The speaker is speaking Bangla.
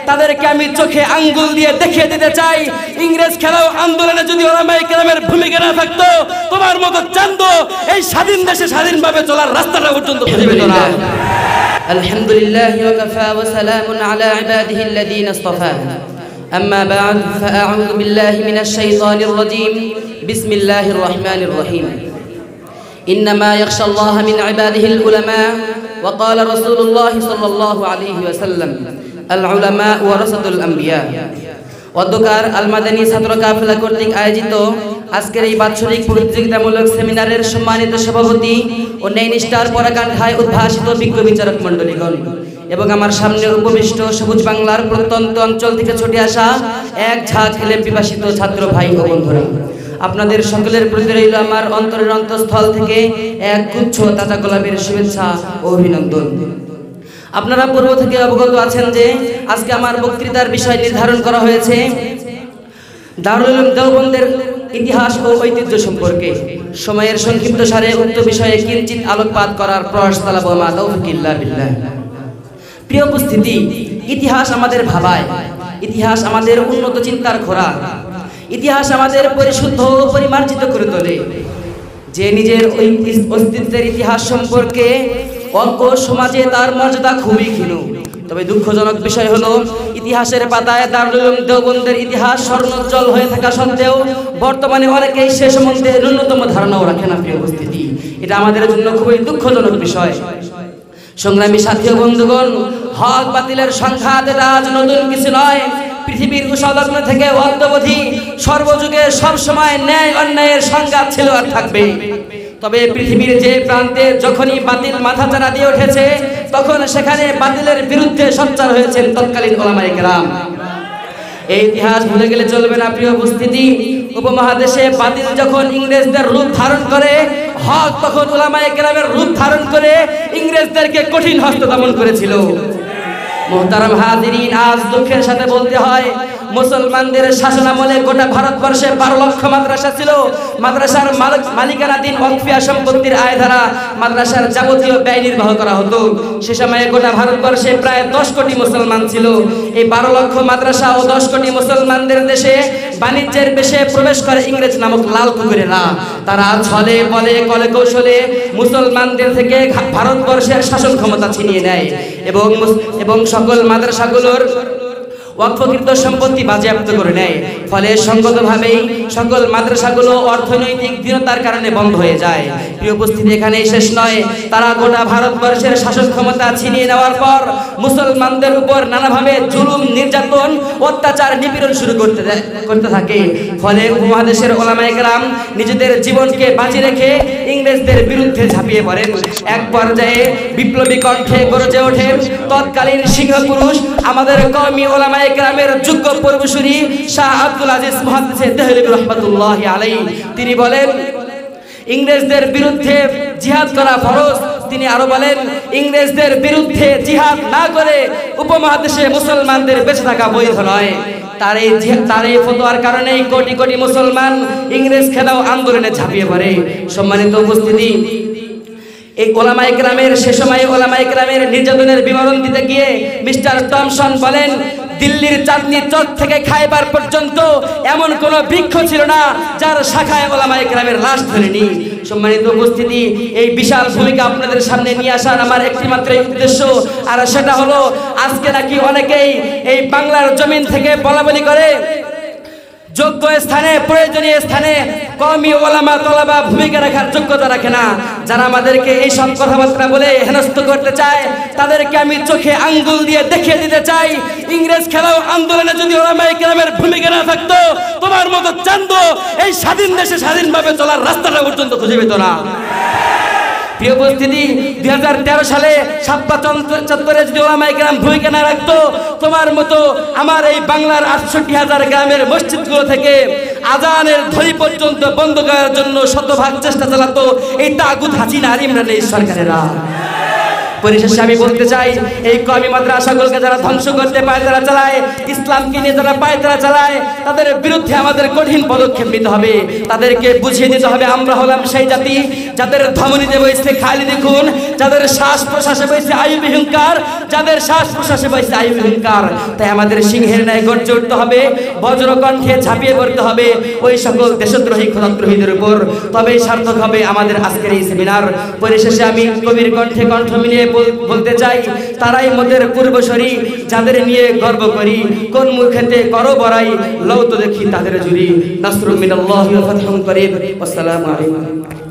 তাদেরকে আমি চোখে আঙ্গুল দিয়ে দেখিয়ে দিতে চাই, ইংরেজ খেলাও আন্দোলনে যদি ওলামায়ে কেরামের ভূমিকা না থাকতো, তোমার মতো চান্দ এই স্বাধীন দেশে স্বাধীনভাবে চলার রাস্তাটা পর্যন্ত খুঁজে পেত না। আলহামদুলিল্লাহি ওয়া কাফা ওয়া সালামুন আলা ইবাদিহি আল্লাযীনা ইসতাফা। আম্মা বা'দ, ফাআউযু বিল্লাহি মিনাশ শাইতানির রাজীম। বিসমিল্লাহির রাহমানির রহিম। ইন্নামা ইয়াখশাল্লাহা মিন ইবাদিহিল উলামা ওয়া ক্বালা রাসূলুল্লাহি সাল্লাল্লাহু আলাইহি ওয়াসাল্লাম আল উলামা ওয়ারাসাতুল আমবিয়া। অধ্যকার আল মাদানী ছাত্র কাফেলা কর্তৃক আয়োজিত আজকের এই বাৎসরিক প্রতিযোগিতামূলক সেমিনারের সম্মানিত সভাপতি ও ন্যায়নিষ্ঠার পরাকাষ্ঠায় উদ্ভাসিত বিজ্ঞ বিচারক মণ্ডলীগণ এবং আমার সামনে উপবিষ্ট সবুজ বাংলার প্রত্যন্ত অঞ্চল থেকে ছুটে আসা এক ঝাঁক এলেম পিপাসিত ছাত্র ভাই ও বন্ধুরা, আপনাদের সকলের প্রতি রইল আমার অন্তরের অন্তঃস্থল থেকে এক গুচ্ছ তাজা গোলাপের শুভেচ্ছা ও অভিনন্দন। আপনারা পূর্ব থেকে অবগত আছেন যে আজকে আমার বক্তৃতার বিষয় নির্ধারণ করা হয়েছে দারুল উলুম দেওবন্দের ইতিহাস ও ঐতিহ্য সম্পর্কে। সময়ের সংক্ষিপ্ত সারে উক্ত বিষয়ে কিঞ্চিত আলোকপাত করার প্রয়াস তালাব মা তৌফিক ইল্লা বিল্লাহ। প্রিয় উপস্থিতি, ইতিহাস আমাদের ভাবায়, ইতিহাস আমাদের উন্নত চিন্তার খোরাক, ইতিহাস আমাদের পরিশুদ্ধ ও পরিমার্জিত করে তোলে। যে নিজের অস্তিত্বের ইতিহাস সম্পর্কে অজ্ঞ, সমাজে তার মর্যাদা খুবই ক্ষীণ। তবে দুঃখজনক বিষয় হলো, ইতিহাসের পাতায় দারুল উলুম দেওবন্দের ইতিহাস স্বর্ণোজ্জ্বল হয়ে থাকা সত্ত্বেও বর্তমানে অনেকেই সে সম্বন্ধে ন্যূনতম ধারণাও রাখে না। প্রিয় উপস্থিতি, এটা আমাদের জন্য খুবই দুঃখজনক বিষয়। সংগ্রামী সাথী ও বন্ধুগণ, হক বাতিলের সংঘাত এটা আজ নতুন কিছু নয়। পৃথিবীর উষালগ্ন থেকে অদ্যাবধি সর্বযুগে সবসময় ন্যায় অন্যায়ের সংঘাত ছিল আর থাকবে। তবে পৃথিবীর যে প্রান্তে যখনই বাতিল মাথাচাড়া দিয়ে উঠেছে, তখন সেখানে বাতিলের বিরুদ্ধে সোচ্চার হয়েছেন তৎকালীন ওলামায়ে কেরাম। এই ইতিহাস ভুলে গেলে চলবে না। প্রিয় উপস্থিতি, উপমহাদেশে বাতিল যখন ইংরেজদের রূপ ধারণ করে, হক তখন ওলামায়ে কেরামের রূপ ধারণ করে ইংরেজদেরকে কঠিন হস্ত দমন করেছিল। মুহতারাম হাজিরিন, আজ দুঃখের সাথে বলতে হয়, মুসলমানদের শাসনামলে গোটা ভারতবর্ষে 12 লক্ষ মাদ্রাসা ছিল। মাদ্রাসার মালিকানাধীন ওয়াকফিয়া সম্পত্তির আয় দ্বারা মাদ্রাসার যাবতীয় ব্যয় নির্বাহ করা হতো। সে সময়ে গোটা ভারতবর্ষে প্রায় 10 কোটি মুসলমান ছিল। এই 12 লক্ষ মাদ্রাসা ও 10 কোটি মুসলমানদের দেশে বাণিজ্যের বেশে প্রবেশ করে ইংরেজ নামক লাল কুকুরেরা। তারা ছলে বলে কলে কৌশলে মুসলমানদের থেকে ভারতবর্ষের শাসন ক্ষমতা ছিনিয়ে নেয় এবং সকল মাদ্রাসাগুলোর ওয়াকফকৃত সম্পত্তি বাজেয়াপ্ত করে নেয়। ফলে সঙ্গতভাবেই সকল মাদ্রাসাগুলো অর্থনৈতিক দীনতার কারণে বন্ধ হয়ে যায়। প্রিয় উপস্থিতি, এখানেই শেষ নয়। তারা গোটা ভারতবর্ষের শাসন ক্ষমতা ছিনিয়ে নেওয়ার পর মুসলমানদের উপর নানাভাবে জুলুম, নির্যাতন, অত্যাচার, নিপীড়ন শুরু করতে থাকে। ফলে উপমহাদেশের ওলামায়ে কেরাম নিজেদের জীবনকে বাজি রেখে ইংরেজদের বিরুদ্ধে ঝাঁপিয়ে পড়েন। এক পর্যায়ে বিপ্লবী কণ্ঠে গর্জে ওঠে তৎকালীন সিংহপুরুষ আমাদের কওমি ওলামায়ে কেরামের যোগ্য পূর্বসূরি শাহ আব্দুল আজিজ মুহাদ্দিস দেহলভী রাহমাতুল্লাহি আলাইহি। তিনি বলেন, ইংরেজদের বিরুদ্ধে জিহাদ করা ফরজ। তিনি আরো বলেন, ইংরেজদের বিরুদ্ধে জিহাদ না করে উপমহাদেশে মুসলমানদের বেঁচে থাকা বৈধ নয়। তার এই ফতোয়ার কারণেই কোটি কোটি মুসলমান ইংরেজ খেলাও আন্দোলনে ঝাঁপিয়ে পড়ে। সম্মানিত উপস্থিতি, এই ওলামায়ে কেরামের সে সময় ওলামায়ে কেরামের নির্যাতনের বিবরণ দিতে গিয়ে মিস্টার টমসন বলেন, দিল্লির চাঁদনী চক থেকে খাইবার পর্যন্ত এমন কোন বৃক্ষ ছিল না যার শাখায় ওলামায়ে কেরামের লাশ ধরেনি। সম্মানিত উপস্থিতি, এই বিশাল ভূমিকা আপনাদের সামনে নিয়ে আসার আমার একটি মাত্র উদ্দেশ্য, আর সেটা হলো আজকে নাকি অনেকেই এই বাংলার জমিন থেকে বলাবলি করে যোগ্য স্থানে, প্রয়োজনীয় স্থানে কওমি ওলামা তলাবা ভূমিকা রাখার যোগ্যতা রাখে না। যারা আমাদেরকে এই সব কথাবার্তা বলে হেনস্থ করতে চায়, তাদেরকে আমি চোখে আঙ্গুল দিয়ে দেখিয়ে দিতে চাই, ইংরেজ খেলাও আন্দোলনে যদি ওলামায়ে কেরামের ভূমিকা না থাকতো, তোমার মতো চান্দ এই স্বাধীন দেশে স্বাধীনভাবে চলার রাস্তাটা পর্যন্ত খুঁজে পেত না। প্রিয় উপস্থিতি, 2013 সালে সাপ্পা চত্বরে যদি ওলামায়ে কেরাম ভূমিকা না রাখতো, তোমার মতো আমার এই বাংলার 68,000 গ্রামের মসজিদগুলো থেকে আজানের ধ্বনি পর্যন্ত বন্ধ করার জন্য শতভাগ চেষ্টা চালাতো এই তাগুত হাসিনা আর ইমরানের সরকারেরা। পরিশেষে আমি বলতে চাই, এই কওমি মাদ্রাসাগুলোকে যারা ধ্বংস করতে পায়তারা চালায়, ইসলামকে নিয়ে যারা পায়তারা চালায়, তাদের বিরুদ্ধে আমাদের কঠিন পদক্ষেপ নিতে হবে। তাদেরকে বুঝিয়ে দিতে হবে আমরা হলাম সেই জাতি যাদের ধমনীতে বইছে খালিদি খুন, যাদের শ্বাস প্রশ্বাসে বইছে আইয়ুবী হুঙ্কার, যাদের শ্বাস প্রশ্বাসে বইছে আইয়ুবী হুঙ্কার। তাই আমাদের সিংহের ন্যায় গর্জে উঠতে হবে, বজ্রকণ্ঠে ঝাঁপিয়ে পড়তে হবে ওই সকল দেশদ্রোহী খোদাদ্রোহীদের উপর। তবেই সার্থক হবে আমাদের আজকের এই সেমিনার। পরিশেষে আমি কবির কণ্ঠে কণ্ঠ মিলিয়ে বলতে চাই, তারাই মোদের পূর্বসরী, যাদের নিয়ে গর্ব করি, কোন মুখেতে করো বড়াই, লও তো দেখি তাদের জুড়ি। নাসরুম মিনাল্লাহি ওয়া ফাতহুন করিব। আসসালামু আলাইকুম।